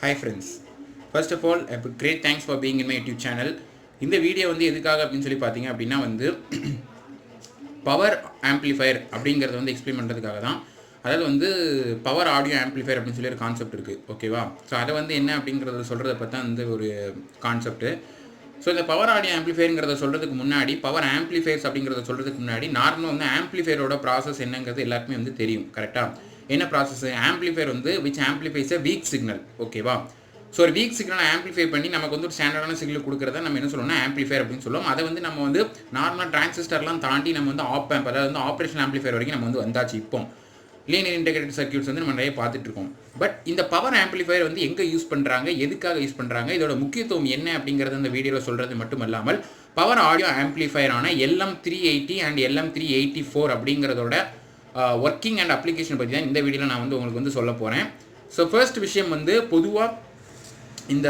Hi friends. First of all, a great thanks for being in my YouTube channel. இந்த video வந்து எதுக்காக அப்படின்னு சொல்லி பார்த்தீங்க அப்படின்னா வந்து பவர் ஆம்ப்ளிஃபயர் அப்படிங்கிறத வந்து எக்ஸ்பிளைன் பண்ணுறதுக்காக தான். அதாவது வந்து பவர் ஆடியோ ஆம்ப்ளிஃபயர் அப்படின்னு சொல்லி ஒரு கான்செப்ட் இருக்குது, ஓகேவா? ஸோ அதை வந்து என்ன அப்படிங்கிறத சொல்கிறத பற்றி தான் வந்து ஒரு கான்செப்ட்டு. ஸோ இந்த பவர் ஆடியோ ஆம்ப்ளிஃபயருங்கிறத சொல்கிறதுக்கு முன்னாடி, பவர் ஆம்ப்ளிஃபயர்ஸ் அப்படிங்கிறத சொல்கிறதுக்கு முன்னாடி நார்மலாக வந்து ஆம்ப்ளிஃபயரோட ப்ராசஸ் என்னங்கிறது எல்லாருக்குமே வந்து தெரியும், கரெக்டாக? என்ன ப்ராசஸ்? ஆம்ப்ளிஃபயர் வந்து விச் ஆம்ப்ளிஃபைஸ் அ வீக் சிக்னல், ஓகேவா? ஸோ ஒரு வீக் சிக்னலை ஆம்ப்ளிஃபை பண்ணி நமக்கு வந்து ஒரு ஸ்டாண்டர்டான சிக்னல் கொடுக்குறத நம்ம என்ன சொல்லணும்னா ஆம்ப்ளிஃபயர் அப்படின்னு சொல்லுவோம். அதை வந்து நம்ம வந்து நார்மலாக டிரான்சிஸ்டர்லாம் தாண்டி நம்ம வந்து ஆம்ப், அதாவது வந்து ஆப்ரேஷன் ஆம்ப்ளிஃபயர் வரைக்கும் நம்ம வந்து வந்தாச்சு. இப்போ லீனியர் இன்டெகிரேட்டட் சர்க்யூட்ஸ் வந்து நம்ம நிறைய பார்த்துட்டு இருக்கோம். பட் இந்த பவர் ஆம்ப்ளிஃபயர் வந்து எங்கே யூஸ் பண்ணுறாங்க, எதுக்காக யூஸ் பண்ணுறாங்க, இதோட முக்கியத்துவம் என்ன அப்படிங்கிறது இந்த வீடியோவில் சொல்கிறது மட்டும் இல்லாமல் power audio ஆம்ப்ளிஃபயரான LM380 and LM384 அப்படிங்கிறதோட ஒர்க்கிங் அண்ட் அப்ளிகேஷன் பற்றி தான் இந்த வீடியோவில் நான் வந்து உங்களுக்கு வந்து சொல்ல போகிறேன். ஸோ ஃபர்ஸ்ட் விஷயம் வந்து பொதுவாக இந்த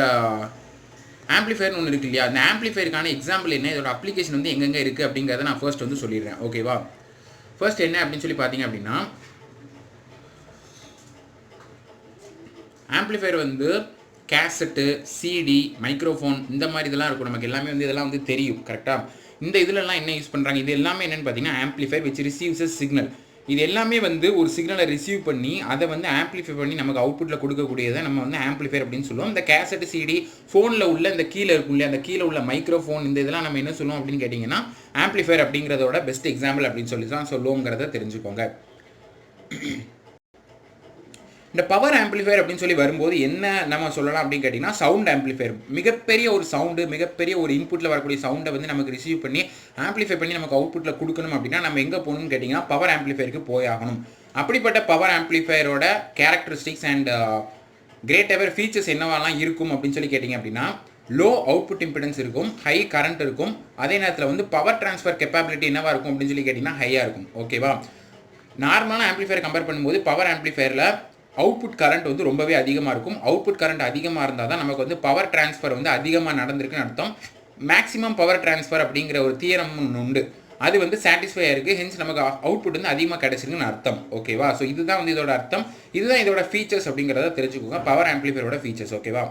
ஆம்ப்ளிஃபயர்னு ஒன்று இருக்கு இல்லையா, அந்த ஆம்ப்ளிஃபயருக்கான எக்ஸாம்பிள் என்ன, இதோட அப்ளிகேஷன் வந்து எங்கெங்கே இருக்குது அப்படிங்கிறத நான் ஃபர்ஸ்ட் வந்து சொல்லிடுறேன், ஓகேவா? ஃபர்ஸ்ட் என்ன அப்படின்னு சொல்லி பார்த்தீங்க அப்படின்னா, ஆம்ப்ளிஃபயர் வந்து கேசட்டு, சிடி, மைக்ரோஃபோன் இந்த மாதிரி இதெல்லாம் இருக்கும். நமக்கு எல்லாமே வந்து இதெல்லாம் வந்து தெரியும், கரெக்டாக? இந்த இதிலெல்லாம் என்ன யூஸ் பண்ணுறாங்க, இது எல்லாமே என்னென்னு பார்த்தீங்கன்னா amplifier which receives a signal. இது எல்லாமே வந்து ஒரு சிக்னலை ரிசீவ் பண்ணி அதை வந்து ஆம்ப்ளிஃபை பண்ணி நமக்கு அவுட்புட்டில் கொடுக்கக்கூடியதை நம்ம வந்து ஆம்ப்ளிஃபயர் அப்படின்னு சொல்லுவோம். இந்த கேசட், சிடி, ஃபோனில் உள்ள இந்த கீழே இருக்கும் இல்லையா, அந்த கீழே உள்ள மைக்ரோஃபோன், இந்த இதெல்லாம் நம்ம என்ன சொல்லுவோம் அப்படின்னு கேட்டிங்கன்னா ஆம்ப்ளிஃபயர் அப்படிங்கிறதோட பெஸ்ட் எக்ஸாம்பிள் அப்படின்னு சொல்லி தான் சொல்லுவோங்கிறத தெரிஞ்சுக்கோங்க. இந்த பவர் ஆம்ப்ளிஃபயர் அப்படின்னு சொல்லி வரும்போது என்ன நம்ம சொல்லலாம் அப்படின்னு கேட்டிங்கன்னா சவுண்ட் ஆம்ப்ளிஃபயர். மிகப்பெரிய ஒரு சவுண்டு, மிகப்பெரிய ஒரு இன்புட்டில் வரக்கூடிய சவுண்டை வந்து நமக்கு ரிசீவ் பண்ணி ஆம்ப்ளிஃபை பண்ணி நமக்கு அவுட்புட்டில் கொடுக்கணும் அப்படின்னா நம்ம எங்கே போகணும்னு கேட்டிங்கன்னா பவர் ஆம்ப்ளிஃபயருக்கு போய் ஆகணும். அப்படிப்பட்ட பவர் ஆம்ப்ளிஃபயரோட characteristics and great ever features என்னவாலாம் இருக்கும் அப்படின்னு சொல்லி கேட்டிங்க அப்படின்னா லோ அவுட்புட் இம்பிடன்ஸ் இருக்கும், ஹை கரண்ட் இருக்கும், அதே நேரத்தில் வந்து பவர் டிரான்ஸ்ஃபர் கெப்பாபிலிட்டி என்னவாக இருக்கும் அப்படின்னு சொல்லி கேட்டிங்கன்னா ஹையாக இருக்கும், ஓகேவா? நார்மலான ஆம்ப்ளிஃபயர் கம்பேர் பண்ணும்போது பவர் ஆம்ப்ளிஃபயரில் அவுட்புட் கரண்ட் வந்து ரொம்பவே அதிகமாக இருக்கும். அவுட்புட் கரண்ட் அதிகமாக இருந்தால் தான் நமக்கு வந்து பவர் டிரான்ஸ்ஃபர் வந்து அதிகமாக நடந்திருக்குன்னு அர்த்தம். மேக்ஸிமம் பவர் டிரான்ஸ்ஃபர் அப்படிங்கிற ஒரு தியரம் உண்டு, அது வந்து சாட்டிஸ்ஃபை இருக்குது. ஹென்ஸ் நமக்கு அவுட்புட் வந்து அதிகமாக கிடைச்சிருக்குன்னு அர்த்தம், ஓகேவா? ஸோ இதுதான் வந்து இதோட அர்த்தம், இதுதான் இதோட ஃபீச்சர்ஸ் அப்படிங்கிறத தெரிஞ்சுக்கோங்க, பவர் ஆம்ப்ளிஃபயரோட ஃபீச்சர்ஸ், ஓகேவா?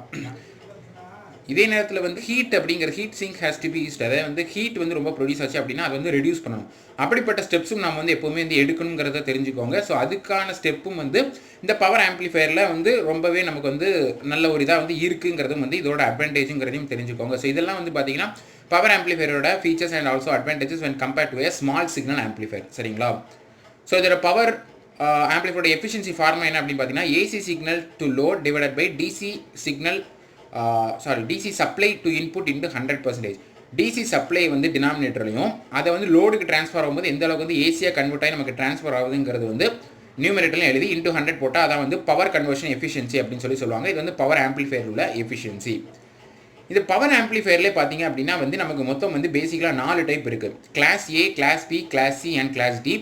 இதே நேரத்தில் வந்து ஹீட் அப்படிங்கிற heat sink has to be used. அதாவது வந்து ஹீட் வந்து ரொம்ப ப்ரொடியூஸ் ஆச்சு அப்படின்னா அது வந்து ரெடியூஸ் பண்ணணும். அப்படிப்பட்ட ஸ்டெப்ஸும் நம்ம வந்து எப்போவுமே வந்து எடுக்கணுங்கிறத தெரிஞ்சுக்கோங்க. ஸோ அதுக்கான ஸ்டெப்பும் வந்து இந்த பவர் ஆம்ப்ளிஃபயரில் வந்து ரொம்பவே நமக்கு வந்து நல்ல ஒரு இதாக வந்து இருக்குங்கிறதும் வந்து இதோட அட்வான்டேஜுங்கிறதையும் தெரிஞ்சுக்கோங்க. ஸோ இதெல்லாம் வந்து பார்த்தீங்கன்னா பவர் ஆம்ப்ளிஃபயரோட features and also advantages when compared to a small signal amplifier, சரிங்களா? ஸோ இதோட பவர் ஆம்ப்ளிஃபயரோட எஃபிஷியன்சி ஃபார்முலா என்ன அப்படின்னு பார்த்தீங்கன்னா AC signal to load divided by DC signal DC supply to input into 100%. DC supply வந்து டினாமினேட்டர்லையும் அதை வந்து லோடுக்கு ட்ரான்ஸ்ஃபர் ஆகும்போது எந்த அளவுக்கு வந்து ஏசியாக கன்வெர்ட் ஆகி நமக்கு ட்ரான்ஸ்ஃபர் ஆகுதுங்கிறது வந்து நியூமரேட்டர்லையும் எழுதி இன்ட்டு 100 போட்டால் அதான் வந்து பவர் கன்வர்ஷன் எஃபிஷியன்சி அப்படின்னு சொல்லி சொல்லுவாங்க. இது வந்து பவர் ஆம்ப்ளிஃபயர் உள்ள எஃபிஷியன்சி. இது பவர் ஆம்ப்ளிஃபயர்லேயே பார்த்தீங்க அப்படின்னா வந்து நமக்கு மொத்தம் வந்து பேசிக்கலாக 4 டைப் இருக்குது. Class A, class B, class C and class D.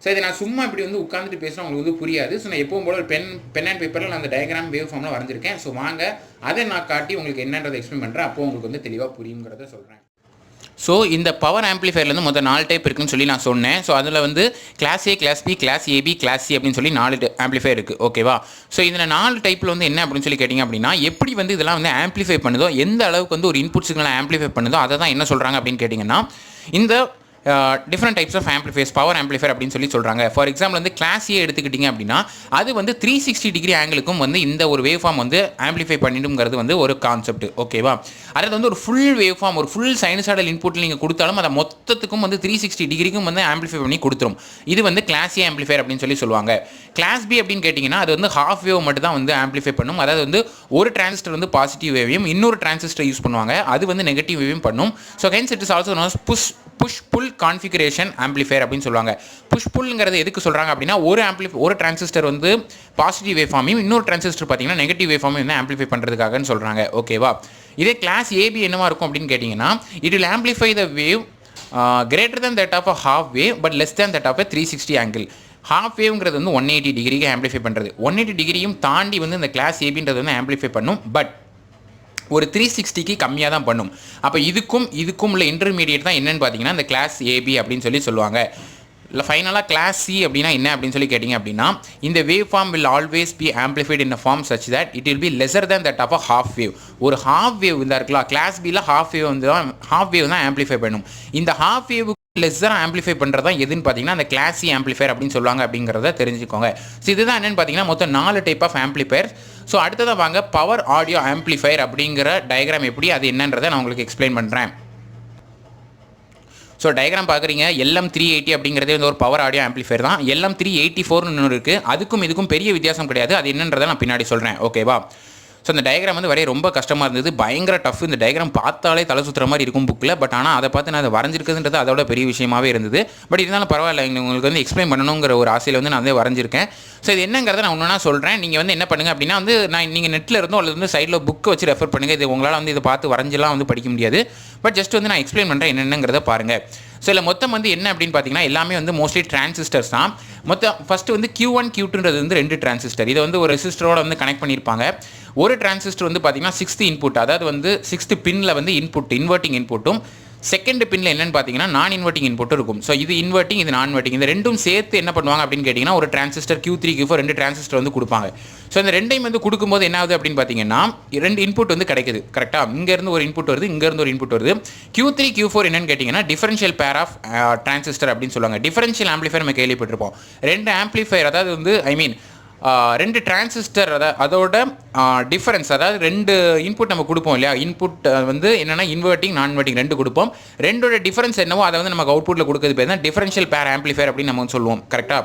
So இதை நான் சும்மா இப்படி வந்து உட்காந்துட்டு பேசுகிறேன், உங்களுக்கு வந்து புரியாது. ஸோ நான் எப்பவும் போல ஒரு பென் அண்ட் பேப்பரில் நான் அந்த டயக்ராம் வேவ் ஃபார்மில் வரைஞ்சிருக்கேன். ஸோ வாங்க அதை நான் காட்டி உங்களுக்கு என்னன்றதை எக்ஸ்பிளைன் பண்ணுறேன், அப்போ உங்களுக்கு வந்து தெளிவாக புரியுங்கிறத சொல்கிறேன். ஸோ இந்த பவர் ஆம்ப்ளிஃபயர்லேருந்து மொத்தம் 4 டைப் இருக்குன்னு சொல்லி நான் சொன்னேன். ஸோ அதில் வந்து class A, class B, class AB, class C அப்படின்னு சொல்லி 4 ஆம்ப்ளிஃபயர் இருக்குது, ஓகேவா? ஸோ இதில் 4 டைப்பில் வந்து என்ன அப்படின்னு சொல்லி கேட்டிங்க அப்படின்னா எப்படி வந்து இதெல்லாம் வந்து ஆம்ப்ளிஃபை பண்ணுதோ, எந்த அளவுக்கு வந்து ஒரு இன்புட் சிக்னலை ஆம்ப்ளிஃபை பண்ணுதோ அதை தான் என்ன சொல்கிறாங்க அப்படின்னு கேட்டிங்கன்னா இந்த different types of amplifiers power amplifier அப்படின்னு சொல்லி சொல்கிறாங்க. ஃபார் எக்ஸாம்பிள் வந்து கிளாஸ் ஏ எடுத்துக்கிட்டிங்க அப்படின்னா அது வந்து 360 டிகிரி ஆங்கிளுக்கும் வந்து இந்த ஒரு வேவ் ஃபார்ம் வந்து ஆம்ப்ளிஃபை பண்ணிடுங்கிறது வந்து ஒரு கான்செப்ட், ஓகேவா? அதாவது வந்து ஒரு ஃபுல் வேவ் ஃபார்ம், ஒரு ஃபுல் சைனசாய்டல் இன்புட்டில் நீங்கள் கொடுத்தாலும் அதை மொத்தத்துக்கும் வந்து 360 டிகிரிக்கும் வந்து ஆம்ப்ளிஃபை பண்ணி கொடுத்துரும். இது வந்து கிளாஸ் ஏ ஆம்ப்ளிஃபயர் அப்படின்னு சொல்லி சொல்லுவாங்க. கிளாஸ் பி அப்படின்னு கேட்டிங்கன்னா அது வந்து ஹாஃப் வேவ் மட்டும் தான் வந்து ஆம்ப்ளிஃபை பண்ணும். அதாவது வந்து ஒரு டிரான்சிஸ்டர் வந்து பாசிட்டிவ் வேவையும் இன்னொரு டிரான்சிஸ்டர் யூஸ் பண்ணுவாங்க, அது வந்து நெகட்டிவ் வேவையும் பண்ணும். So hence it is also known as push pull configuration amplifier அப்படின்னு சொல்லுவாங்க. புஷ் புல்ங்கிறது எதுக்கு சொல்கிறாங்க அப்படின்னா ஒரு டிரான்சிஸ்டர் வந்து பாசிட்டிவ் வேவ் ஃபார்மையும் இன்னொரு டிரான்சிஸ்டர் பார்த்தீங்கன்னா நெகட்டிவ் வேவ் ஃபார்மையும் வந்து ஆம்ப்ளிஃபை பண்ணுறதுக்காகன்னு சொல்கிறாங்க, ஓகேவா? இதே கிளாஸ் ஏபி என்னவா இருக்கும் அப்படின்னு கேட்டிங்கன்னா it will amplify the wave greater than that of a half wave but less than that of a 360 angle. Half வேவ்ங்கிறது வந்து 180 டிகிரிக்கு ஆம்ப்ளிஃபை பண்ணுறது, 180 டிகிரியும் தாண்டி வந்து இந்த கிளாஸ் ஏபின்றது வந்து ஆம்ப்ளிஃபை பண்ணும், பட் ஒரு 360க்கு கம்மியாக தான் பண்ணும். அப்போ இதுக்கும் உள்ள இன்டர்மீடியேட் தான் என்னென்னு பார்த்தீங்கன்னா இந்த கிளாஸ் ஏபி அப்படின்னு சொல்லி சொல்லுவாங்க. இல்லை ஃபைனலாக கிளாஸ் சி அப்படின்னா என்ன அப்படின்னு சொல்லி கேட்டிங்க அப்படின்னா இந்த wave form will always be amplified in a form such that it will be lesser than that of a half wave. ஒரு ஹாஃப் வேவ் இருந்தால் இருக்கலாம், கிளாஸ் பியில் ஹாஃப் வேவ் தான் ஆம்பிளிஃபை பண்ணும். இந்த ஹாஃப் வேவ் லெஸ்ஸராக ஆம்பிளிஃபை பண்ணுறது தான் எதுன்னு பார்த்தீங்கன்னா அந்த கிளாஸ் சி ஆம்பிளிஃபையர் அப்படின்னு சொல்லுவாங்க அப்படிங்கிறத தெரிஞ்சுக்கோங்க. ஸோ இதுதான் என்னென்னு பார்த்தீங்கன்னா மொத்தம் 4 டைப் ஆஃப் ஆம்பிளிஃபையர். ஸோ அடுத்ததாக வாங்க பவர் ஆடியோ ஆம்பிளிஃபையர் அப்படிங்கிற டயக்ராம் எப்படி அது என்னன்றதை நான் உங்களுக்கு எக்ஸ்பிளைன் பண்ணுறேன். ஸோ டயக்ராம் பார்க்குறீங்க, LM380 அப்படிங்கிறதே வந்து ஒரு பவர் ஆடியோ ஆம்பிளிஃபையர் தான். LM384 ஒன்று இருக்குது, அதுக்கும் இதுக்கும் பெரிய வித்தியாசம் கிடையாது. அது என்னன்றதை நான் பின்னாடி சொல்கிறேன், ஓகேவா? ஸோ அந்த டயக்ராம் வந்து வரைய ரொம்ப கஷ்டமாக இருந்தது, பயங்கர டஃப். இந்த டயக்ராம் பார்த்தாலே தலை சுற்றுற மாதிரி இருக்கும் புக்கில். பட் ஆனால் அதை பார்த்து நான் அதை வரைஞ்சிருக்குதுன்றது அதோட பெரிய விஷயமாகவே இருந்தது. பட் இருந்தாலும் பரவாயில்ல, உங்களுக்கு வந்து எக்ஸ்பிளைன் பண்ணணுங்கிற ஒரு ஆசையில் வந்து நான் வந்து வரைஞ்சிருக்கேன். ஸோ இது என்னங்கிறத நான் ஒன்றா சொல்கிறேன். நீங்கள் வந்து என்ன பண்ணுங்கள் அப்படின்னா வந்து நீங்கள் நெட்டில் இருந்தோ அல்லது வந்து சைடில் புக்கை வச்சு ரெஃபர் பண்ணுங்கள். இது உங்களால் வந்து இதை பார்த்து வரைஞ்செல்லாம் வந்து படிக்க முடியாது. பட் ஜஸ்ட் வந்து நான் எக்ஸ்பிளைன் பண்ணுறேன் என்னென்னங்கிறத பாருங்கள். ஸோ இல்லை மொத்தம் வந்து என்ன அப்படின்னு பார்த்தீங்கன்னா எல்லாமே வந்து மோஸ்ட்லி டிரான்சிஸ்டர்ஸ் தான். மொத்தம் ஃபஸ்ட்டு வந்து Q1 Q2ன்றது வந்து 2 டிரான்சிஸ்டர். இதை வந்து ஒரு ரெசிஸ்டரோட வந்து கனெக்ட் பண்ணியிருப்பாங்க. ஒரு டிரான்சிஸ்டர் வந்து பார்த்தீங்கன்னா 6th இன்புட், அதாவது வந்து 6th பின்னில் வந்து இன்புட் இன்வெர்ட்டிங் இன்புட்டும், செகண்ட் பின்னில் என்னென்னு பார்த்தீங்கன்னா நான் இன்வெர்ட்டிங் இன்புட்டும் இருக்கும். ஸோ இது இன்வெர்ட்டிங், இது நான் இன்வெர்ட்டிங். இந்த ரெண்டும் சேர்த்து என்ன பண்ணுவாங்க அப்படின்னு கேட்டிங்கன்னா ஒரு டிரான்சிஸ்டர் Q3 Q4 2 டிரான்சிஸ்டர் வந்து கொடுப்பாங்க. ஸோ இந்த ரெண்டையும் வந்து கொடுக்கும்போது என்ன ஆகுது அப்படின்னு பார்த்தீங்கன்னா 2 இன்புட் வந்து கிடைக்குது. கரெக்டாக இங்கேருந்து ஒரு இன்புட் வருது, இங்கேருந்து ஒரு இன்புட் வருது. Q3 Q4 என்னன்னு கேட்டிங்கன்னா டிஃபரன்ஷியல் பேர் ஆஃப் டிரான்சிஸ்டர் அப்படின்னு சொல்லுவாங்க. டிஃபரன்ஷியல் ஆம்பிளிஃபையர் நம்ம கேள்விப்பட்டிருப்போம். 2 ஆம்பிளிஃபையர், அதாவது வந்து 2 டிரான்சிஸ்டர், அதோட டிஃபரன்ஸ், அதாவது 2 இன்புட் நம்ம கொடுப்போம் இல்லையா. இன்புட் வந்து என்னென்னா இன்வெர்ட்டிங் நான் இன்வெர்ட்டிங் 2 கொடுப்போம். ரெண்டோட டிஃபரன்ஸ் என்னவோ அதை வந்து நமக்கு அவுட்புட்டில் கொடுக்குறது பேர் தான் டிஃபரன்ஷியல் பேர் ஆம்பிளிஃபையர் அப்படின்னு நம்ம சொல்லுவோம். கரெக்டாக?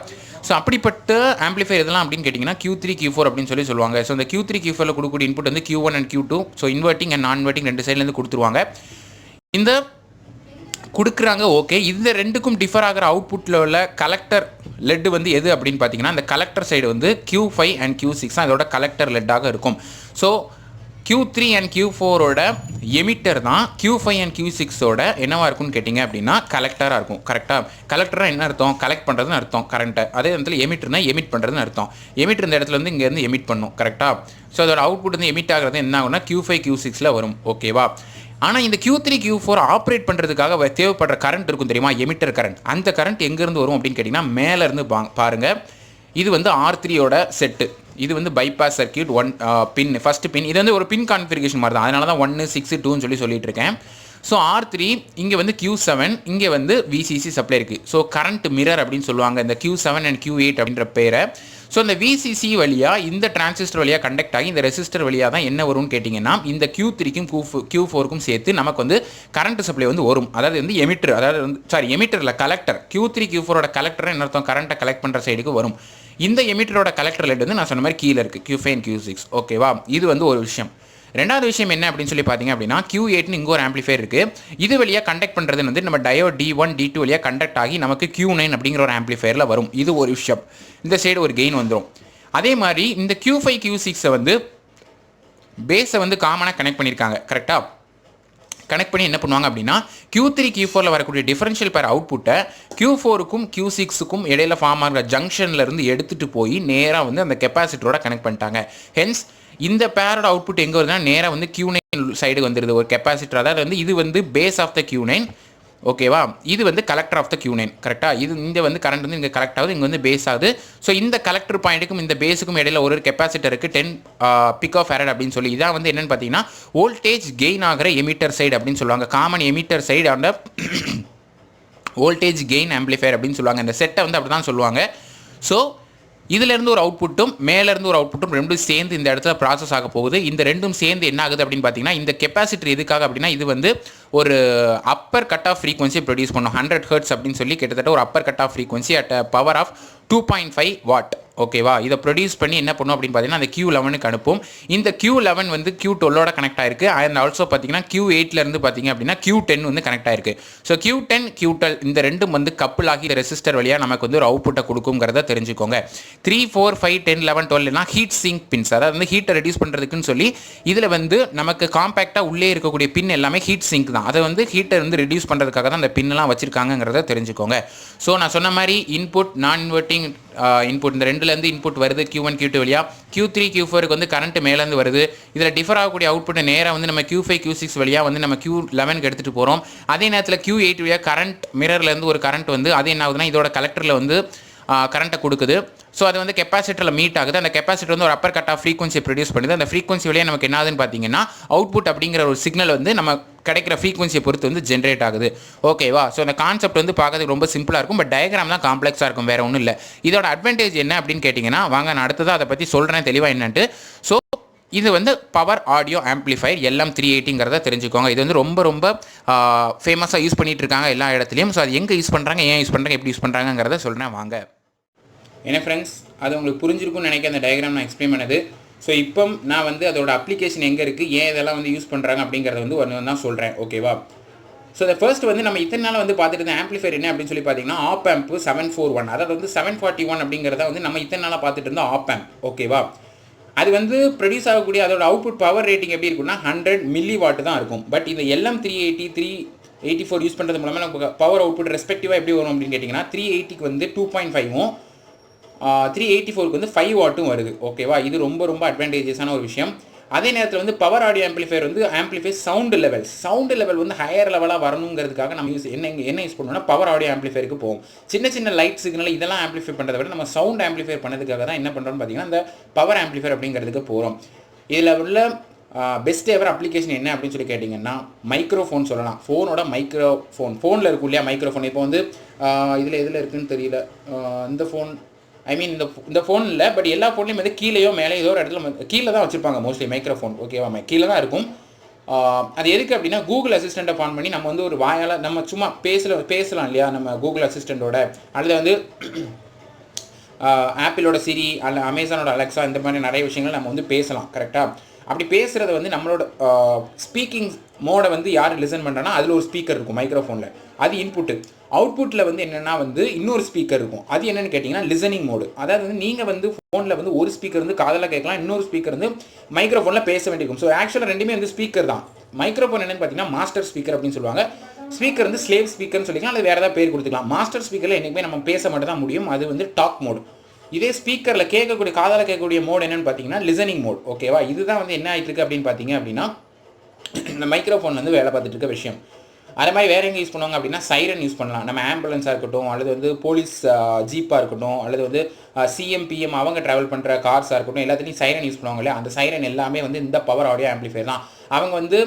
ஸோ அப்படிப்பட்ட ஆம்பிளிஃபையர் இதெல்லாம் அப்படின்னு கேட்டிங்கன்னா Q3 Q4 அப்படின்னு சொல்லி சொல்லுவாங்க. ஸோ இந்த Q3 Q4 கொடுக்கக்கூடிய இன்புட் வந்து Q1 and Q2. So inverting and நான் இன்வெர்ட்டிங் 2 சைட்லேருந்து கொடுத்துருவாங்க. இந்த கொடுக்குறாங்க, ஓகே. இந்த ரெண்டுக்கும் டிஃபர் ஆகிற அவுட்புட்டில் உள்ள கலெக்டர் லெட் வந்து எது அப்படின்னு பார்த்தீங்கன்னா இந்த கலெக்டர் சைடு வந்து Q5 and Q6 தான் இதோட கலெக்டர் லெட்டாக இருக்கும். ஸோ Q3 and Q4ஓட எமிட்டர் தான் Q5 and Q6ஓட என்னவாக இருக்கும்னு கேட்டிங்க அப்படின்னா கலெக்டராக இருக்கும். கரெக்டாக? கலெக்டராக என்ன அர்த்தம்? கலெக்ட் பண்ணுறதுன்னு அர்த்தம் கரண்ட்டை. அதே இடத்துல எமிட்டர்னா எமிட் பண்ணுறதுன்னு அர்த்தம். எமிட்டர் இந்த இடத்துல வந்து இங்கேருந்து எமிட் பண்ணும். கரெக்டாக? ஸோ அதோட அவுட்புட் வந்து எமிட் ஆகிறது என்ன ஆகும்னா Q5 Q6 வரும், ஓகேவா? ஆனால் இந்த Q3 Q4 ஆப்ரேட் பண்ணுறதுக்காக தேவைப்படுற கரண்ட் இருக்கும் தெரியுமா, எமிட்டர் கரண்ட். அந்த கரண்ட் எங்கேருந்து வரும் அப்படின்னு கேட்டிங்கன்னா மேலேருந்து பாருங்கள். இது வந்து R3யோட செட்டு. இது வந்து பைபாஸ் சர்க்கியூட் 1 பின், ஃபஸ்ட்டு பின். இது வந்து ஒரு பின் கான்ஃபிகரேஷன் மாதிரி தான், அதனால தான் 1 6 2ன்னு சொல்லிட்டு இருக்கேன். ஸோ R3, இங்கே வந்து Q7, இங்கே வந்து VCC சப்ளை இருக்குது. ஸோ கரண்ட் மிரர் அப்படின்னு சொல்லுவாங்க இந்த Q7 and Q8 அப்படின்ற பேரை. ஸோ இந்த VCC வழியாக இந்த டிரான்சிஸ்டர் வழியாக கண்டக்ட் ஆகி இந்த ரெசிஸ்டர் வழியாக தான் என்ன வரும்னு கேட்டிங்கன்னா இந்த Q3க்கும் Q4க்கும் சேர்த்து நமக்கு வந்து கரண்ட் சப்ளை வந்து வரும். அதாவது வந்து எமிட்டர், அதாவது வந்து எமிட்டரில் கலெக்டர், Q3 Q4ஓட கலெக்டர் என்ன அர்த்தம், கரண்ட்டை கலெக்ட் பண்ணுற சைடுக்கு வரும். இந்த எமிட்டரோட கலெக்டர் லெட் வந்து நான் சொன்ன மாதிரி கீழே இருக்குது Q5 and Q6, ஓகேவா? இது வந்து ஒரு விஷயம். ரெண்டாவது விஷயம் என்ன அப்படின்னு சொல்லி பார்த்தீங்க அப்படின்னா Q8ன்னு இங்கே ஒரு ஆம்பிளிஃபையர் இருக்குது. இது வழியாக கண்டக்ட் பண்ணுறது வந்து நம்ம டயோட் D1 D2 வழியாக கண்டக்ட் ஆகி நமக்கு Q9 அப்படிங்கிற ஒரு ஆம்பிளிஃபையரில் வரும். இது ஒரு விஷயம். இந்த சைடு ஒரு கெயின் வந்துடும். அதே மாதிரி இந்த Q5 Q6 வந்து பேஸை வந்து காமனாக கனெக்ட் பண்ணியிருக்காங்க. கரெக்டாக? கனெக்ட் பண்ணி என்ன பண்ணுவாங்க அப்படின்னா Q3 Q4 வரக்கூடிய டிஃபரன்ஷியல் பேர் அவுட்புட்டை Q4க்கும் Q6க்கும் இடையில ஃபார்ம் ஆகிற ஜங்ஷன்லேருந்து எடுத்துகிட்டு போய் நேராக வந்து அந்த கெப்பாசிட்டரோட கனெக்ட் பண்ணிட்டாங்க. ஹென்ஸ் இந்த பேரோட அவுட்புட் எங்கே வருதுன்னா நேராக வந்து Q9 சைடு வந்துடுது ஒரு கெப்பாசிட்டர். அதாவது வந்து இது வந்து பேஸ் ஆஃப் த Q9, ஓகேவா? இது வந்து கலெக்டர் ஆஃப் த Q9. கரெக்டாக? இது இந்த வந்து கரண்ட் வந்து இங்கே கலெக்ட் ஆகுது, இங்கே வந்து பேஸ் ஆகுது. ஸோ இந்த கலெக்டர் பாயிண்ட்டுக்கும் இந்த பேஸுக்கும் இடையில ஒரு கெப்பாசிட்டருக்கு 10 picofarad அப்படின்னு சொல்லி இதான் வந்து என்னென்னு பார்த்தீங்கன்னா வோல்டேஜ் கெயின் ஆகிற எமிட்டர் சைடு அப்படின்னு சொல்லுவாங்க. காமன் எமிட்டர் சைடு அந்த வோல்டேஜ் கெயின் ஆம்பிளிஃபையர் அப்படின்னு சொல்லுவாங்க. இந்த செட்டை வந்து அப்படி தான் சொல்லுவாங்க. ஸோ இதிலேருந்து ஒரு அவுட்புட்டும் மேலேருந்து ஒரு அவுட்புட்டும் ரெண்டும் சேர்ந்து இந்த இடத்துல ப்ராசஸ் ஆக போகுது. இந்த ரெண்டும் சேர்ந்து என்ன ஆகுது அப்படின்னு பார்த்தீங்கன்னா இந்த கெப்பாசிட்டர் எதுக்காக அப்படின்னா இது வந்து ஒரு அப்பர் கட் ஆஃப் ஃப்ரீக்வன்சியை ப்ரொடியூஸ் பண்ணும். 100 Hz அப்படின்னு சொல்லி கிட்டத்தட்ட ஒரு upper cut off frequency at power of 2.5 watt, ஓகேவா? இதை ப்ரொடியூஸ் பண்ணி என்ன பண்ணும் அப்படின்னு பார்த்தீங்கன்னா அந்த Q11க்கு அனுப்பும். இந்த Q11 வந்து Q12ஓட கனெக்ட் ஆயிருக்கு. அண்ட் ஆல்சோ பார்த்தீங்கன்னா Q8லேருந்து பார்த்தீங்க அப்படின்னா Q10 வந்து கனெக்ட் ஆயிருக்கு. ஸோ Q10 Q12 இந்த ரெண்டும் வந்து கப்புள் ஆகி ரெசிஸ்டர் வழியாக நமக்கு வந்து ஒரு அவுட்புட்டை கொடுக்குங்கிறத தெரிஞ்சுக்கோங்க. 3 4 5 10 11 12 ஹீட் சிங்க் பின்ஸ், அதாவது வந்து ஹீட்டை ரெடியூஸ் பண்ணுறதுக்குன்னு சொல்லி இதில் வந்து நமக்கு காம்பேக்டாக உள்ளே இருக்கக்கூடிய பின் எல்லாமே ஹீட் சிங்க் தான். அதை வந்து ஹீட்டை வந்து ரெடியூஸ் பண்ணுறதுக்காக தான் அந்த பின்னெல்லாம் வச்சிருக்காங்கிறத தெரிஞ்சுக்கோங்க. ஸோ நான் சொன்ன மாதிரி இன்புட் நான் இன்வெர்ட்டிங் ஸ்டார்டிங் இன்புட் இந்த ரெண்டுலேருந்து இன்புட் வருது Q1 Q2 வழியாக. Q3 Q4க்கு வந்து கரண்ட் மேலேருந்து வருது. இதில் டிஃபர் ஆகக்கூடிய அவுட்புட்டை நேராக வந்து நம்ம Q5 Q6 வழியாக வந்து நம்ம Q11க்கு எடுத்துகிட்டு போகிறோம். அதே நேரத்தில் Q8 வழியாக கரண்ட் மிரர்லேருந்து ஒரு கரண்ட் வந்து அது என்ன ஆகுதுன்னா இதோட கலெக்டரில் வந்து கரண்ட்டை கொடுக்குது. ஸோ அது வந்து கெப்பாசிட்டரில் மீட் ஆகுது. அந்த கெப்பாசிட்டர் வந்து ஒரு அப்பர் கட் ஆஃப் ஃப்ரீக்வன்சியை ப்ரொடியூஸ் பண்ணுது. அந்த ஃப்ரீக்வன்சி வழியாக நமக்கு என்ன ஆகுதுன்னு பார்த்தீங்கன்னா அவுட்புட் அப்படிங்கிற ஒரு சிக்னல் வந்து நம்ம கிடைக்கிற ஃப்ரீக்வன்சியை பொறுத்து வந்து ஜென்ரேட் ஆகுது. ஓகேவா? ஸோ அந்த கான்செப்ட் வந்து பார்க்கறதுக்கு ரொம்ப சிம்பிளாக இருக்கும். பட் டயக்ராம் தான் காம்ப்ளெக்ஸாக இருக்கும், வேறு ஒன்றும் இல்லை. இதோட அட்வான்டேஜ் என்ன அப்படின்னு கேட்டிங்கன்னா வாங்க நான் அடுத்ததாக அதை பற்றி சொல்கிறேன் தெளிவாக என்னன்ட்டு. ஸோ இது வந்து பவர் ஆடியோ ஆம்ப்ளிஃபையர் LM380ங்கிறத தெரிஞ்சுக்கோங்க. இது வந்து ரொம்ப ரொம்ப ஃபேமஸாக யூஸ் பண்ணிகிட்டு இருக்காங்க எல்லா இடத்துலையும். ஸோ அது எங்கே யூஸ் பண்ணுறாங்க, ஏன் யூஸ் பண்ணுறாங்க, எப்படி யூஸ் பண்ணுறாங்கிறத சொல்கிறேன் வாங்க. என்ன ஃப்ரெண்ட்ஸ், அது உங்களுக்கு புரிஞ்சிருக்கும்னு நினைக்க அந்த டயக்ராம் நான் எக்ஸ்பிளைன் பண்ணது. ஸோ இப்போ நான் வந்து அதோட அப்ளிகேஷன் எங்கே இருக்குது, ஏன் இதெல்லாம் வந்து யூஸ் பண்ணுறாங்க அப்படிங்கிறத வந்து ஒன்று தான் சொல்கிறேன். ஓகேவா? ஸோ இந்த ஃபர்ஸ்ட் வந்து நம்ம இத்தனை நாள் வந்து பார்த்துட்டு இருந்த ஆம்ப்ளிஃபையர் என்ன அப்படின்னு சொல்லி பார்த்தீங்கன்னா ஆப் ஆம்ப் 741, அதாவது வந்து 741 அப்படிங்கிறத வந்து நம்ம இத்தனை நாளாக பார்த்துட்டு இருந்தோம் ஆப் ஆம்ப். ஓகேவா? அது வந்து ப்ரொடியூஸ் ஆகக்கூடிய அதோட அவுட்புட் பவர் ரேட்டிங் எப்படி இருக்குன்னா 100 மில்லி வாட் தான் இருக்கும். பட் இந்த LM380 384 யூஸ் பண்ணுறது மூலமாக நமக்கு பவர் அவுட்புட் ரெஸ்பெக்டிவாக எப்படி வரும் அப்படின்னு கேட்டிங்கன்னா 380க்கு வந்து 2.5ம் 384க்கு வந்து 5 வாட்டும் வருது. ஓகேவா? இது ரொம்ப ரொம்ப அட்வான்டேஜஸான ஒரு விஷயம். அதே நேரத்தில் வந்து பவர் ஆடியோ ஆம்ப்ளிஃபையர் வந்து ஆம்ப்ளிஃபை சவுண்டு லெவல் வந்து ஹையர் லெவலாக வரணுங்கிறதுக்காக நம்ம என்ன யூஸ் பண்ணுவோம்னா பவர் ஆடியோ ஆம்ப்ளிஃபையருக்கு போவோம். சின்ன சின்ன லைட் சிக்னல் இதெல்லாம் ஆம்ப்ளிஃபை பண்ணுறதை விட நம்ம சவுண்ட் ஆம்ப்ளிஃபை பண்ணதுக்காக தான் என்ன பண்ணுறோம்னு பார்த்தீங்கன்னா இந்த பவர் ஆம்ப்ளிஃபையர் அப்படிங்கிறதுக்கு போகிறோம். இதில் உள்ள பெஸ்ட் எவர் அப்ளிகேஷன் என்ன அப்படின்னு சொல்லி கேட்டிங்கன்னா மைக்ரோஃபோன் சொல்லலாம். ஃபோனோட ஃபோனில் இருக்கும் இல்லையா மைக்ரோஃபோன். இப்போ வந்து இதில் எதில் இருக்குதுன்னு தெரியல, இந்த ஃபோன் இந்த ஃபோன் இல்லை, பட் எல்லா ஃபோன்லையும் வந்து கீழேயோ மேலே ஏதோ ஒரு இடத்துல கீழே தான் வச்சுருப்பாங்க மோஸ்ட்லி மைக்ரோஃபோன். ஓகேவா? கீழே தான் இருக்கும். அது எதுக்கு அப்படின்னா கூகுள் அசிஸ்டண்ட்டை ஆன் பண்ணி நம்ம வந்து ஒரு வாயால் நம்ம சும்மா பேசலாம் இல்லையா நம்ம கூகுள் அசிஸ்டண்ட்டோட, அதில் வந்து ஆப்பிளோட சிரி அல்ல அமேசானோட அலெக்ஸா இந்த மாதிரி நிறைய விஷயங்கள் நம்ம வந்து பேசலாம். கரெக்டாக? அப்படி பேசுகிறத வந்து நம்மளோட ஸ்பீக்கிங் மோடை வந்து யார் லிசன் பண்ணுறனா அதில் ஒரு ஸ்பீக்கர் இருக்கும் மைக்ரோஃபோனில், அது இன்புட்டு. அவுட்புட்டில் வந்து என்னென்னா வந்து இன்னொரு ஸ்பீக்கர் இருக்கும், அது என்னென்னு கேட்டிங்கன்னா லிசனிங் மோடு. அதாவது வந்து நீங்கள் வந்து ஃபோனில் வந்து ஒரு ஸ்பீக்கர் வந்து காதில் கேட்கலாம், இன்னொரு ஸ்பீக்கர் வந்து மைக்ரோஃபோனில் பேச வேண்டியிருக்கும். ஸோ ஆக்சுவலாக ரெண்டுமே வந்து ஸ்பீக்கர் தான். மைக்ரோஃபோன் என்னென்னு பார்த்தீங்கன்னா மாஸ்டர் ஸ்பீக்கர் அப்படின்னு சொல்லுவாங்க. ஸ்பீக்கர் வந்து ஸ்லேவ் ஸ்பீக்கர்னு சொல்லிக்கலாம், அது வேறு ஏதாவது பேர் கொடுத்துக்கலாம். மாஸ்டர் ஸ்பீக்கரில் என்றைக்குமே நம்ம பேச மட்டும் தான் முடியும், அது வந்து டாக் மோடு. இதே ஸ்பீக்கரில் காதால் கேட்கக்கூடிய மோட் என்னென்னு பார்த்தீங்கன்னா லிசனிங் மோட். ஓகேவா? இதுதான் வந்து என்ன ஆகிட்டு இருக்கு அப்படின்னு பார்த்தீங்க அப்படின்னா இந்த மைக்ரோஃபோன் வந்து வேலை பார்த்துட்டு இருக்க விஷயம். அதே மாதிரி வேறு எங்கே யூஸ் பண்ணுவாங்க அப்படின்னா சைரன் யூஸ் பண்ணலாம். நம்ம ஆம்புலன்ஸாக இருக்கட்டும், அல்லது வந்து போலீஸ் ஜீப்பாக இருக்கட்டும், அல்லது வந்து CM PM அவங்க ட்ராவல் பண்ணுற கார்ஸாக இருக்கட்டும், எல்லாத்துலேயும் சைரன் யூஸ் பண்ணுவாங்க இல்லையா? அந்த சைரன் எல்லாமே வந்து இந்த பவர் ஆடியோ ஆம்ப்ளிஃபையர் தான். அவங்க வந்து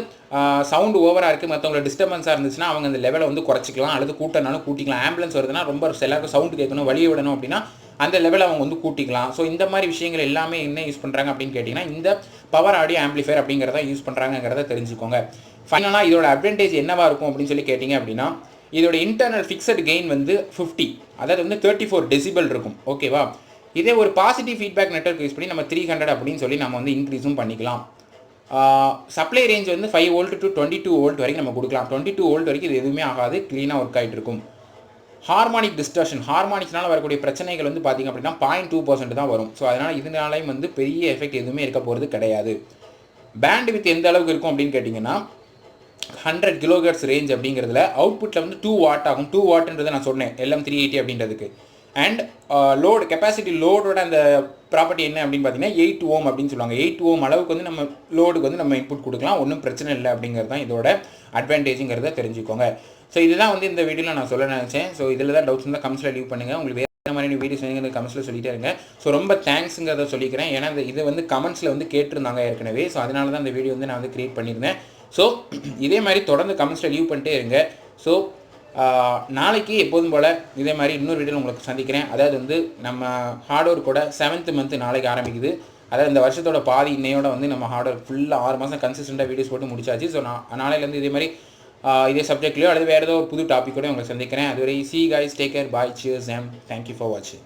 சவுண்டு ஓவராக இருக்குது, மற்றவங்களோட டிஸ்டர்பன்ஸாக இருந்துச்சுன்னா அவங்க அந்த லெவலை வந்து குறைச்சிக்கலாம், அல்லது கூட்டினாலும் கூட்டிக்கலாம். ஆம்புலன்ஸ் வருதுன்னா ரொம்ப எல்லாருக்கும் சவுண்டு கேட்கணும், வழியை விடணும் அப்படின்னா அந்த லெவலை அவங்க வந்து கூட்டிக்கலாம். ஸோ இந்த மாதிரி விஷயங்கள் எல்லாமே என்ன யூஸ் பண்ணுறாங்க அப்படின்னு கேட்டிங்கன்னா இந்த பவர் ஆடியோ ஆம்ப்ளிஃபையர் அப்படிங்கிறத யூஸ் பண்ணுறாங்கிறத தெரிஞ்சுக்கோங்க. ஃபைனலாக இதோட அட்வான்டேஜ் என்னவாக இருக்கும் அப்படின்னு சொல்லி கேட்டிங்க அப்படின்னா இதோட இன்டர்னல் ஃபிக்ஸட் கெயின் வந்து 50, அதாவது வந்து 34 டெசிபல் இருக்கும். ஓகேவா? இதே ஒரு பாசிட்டிவ் ஃபீட்பேக் நெட்வொர்க் யூஸ் பண்ணி நம்ம 300 அப்படின்னு சொல்லி நம்ம வந்து இன்க்ரீஸும் பண்ணிக்கலாம். சப்ளை ரேஞ்ச் வந்து 5 வோல்ட் டு 22 வோல்ட் வரைக்கும் நம்ம கொடுக்கலாம். 22 வோல்ட் வரைக்கும் இது எதுவுமே ஆகாது, க்ளீனாக ஒர்க் ஆகிட்டு இருக்கும். ஹார்மானிக் டிஸ்டர்ஷன், ஹார்மானிக்ஸ்னால் வரக்கூடிய பிரச்சனைகள் வந்து பார்த்திங்க அப்படின்னா 0.2% தான் வரும். ஸோ அதனால் இதனாலையும் வந்து பெரிய எஃபெக்ட் எதுவுமே இருக்க போகிறது கிடையாது. பேண்ட் வித் எந்த அளவுக்கு இருக்கும் அப்படின்னு கேட்டிங்கன்னா 100 kHz ரேஞ்ச் அப்படிங்கிறதுல அவுட்புட்டில் வந்து 2 வாட் ஆகும். 2 வாட்ன்றதை நான் சொன்னேன் LM380 அப்படின்றதுக்கு. அண்ட் லோடு கெப்பாசிட்டி லோடோட அந்த ப்ராப்பர்ட்டி என்ன அப்படின்னு பார்த்தீங்கன்னா 8 Ohm அப்படின்னு சொல்லுவாங்க. 8 Ohm அளவுக்கு வந்து நம்ம லோடுக்கு வந்து நம்ம இன்புட் கொடுக்கலாம், ஒன்றும் பிரச்சனை இல்லை அப்படிங்கிறது தான் இதோட அட்வான்டேஜுங்கிறத தெரிஞ்சுக்கோங்க. ஸோ இதுதான் வந்து இந்த வீடியோவில் நான் சொல்ல நினச்சேன். ஸோ இதில் தான் டவுட்ஸ் இருந்தால் கமெண்ட்ஸில் லீவ் பண்ணுங்கள். உங்களுக்கு வேறு மாதிரி வீடியோஸ் வந்து கமெண்ட்ஸில் சொல்லிட்டே இருங்க. ஸோ ரொம்ப தேங்க்ஸுங்கிறத சொல்லிக்கிறேன், ஏன்னா இது வந்து கமெண்ட்ஸில் வந்து கேட்டிருந்தாங்க ஏற்கனவே. ஸோ அதனால தான் இந்த வீடியோ வந்து நான் வந்து க்ரியேட் பண்ணியிருந்தேன். ஸோ இதே மாதிரி தொடர்ந்து கமெண்ட்ஸில் லீவ் பண்ணிட்டே இருங்க. ஸோ நாளைக்கு எப்போதும் போல் இதே மாதிரி இன்னொரு வீடியோவில் உங்களுக்கு சந்திக்கிறேன். அதாவது வந்து நம்ம ஹார்ட்வேர் கூட 7th month நாளைக்கு ஆரம்பிக்குது. அதாவது இந்த வருஷத்தோட பாதி இன்னையோட வந்து நம்ம ஹார்ட்வேர் ஃபுல்லாக 6 மாதம் கன்சிஸ்டண்ட்டாக வீடியோஸ் போட்டு முடிச்சாச்சு. ஸோ நாளையிலேருந்து இதே மாதிரி இதே சப்ஜெக்ட்லையோ அல்லது வேறு ஏதோ ஒரு புது டாப்பிக்கோட உங்களை சந்திக்கிறேன். அதுவரை see you guys, take care, bye, cheers and thank you for watching.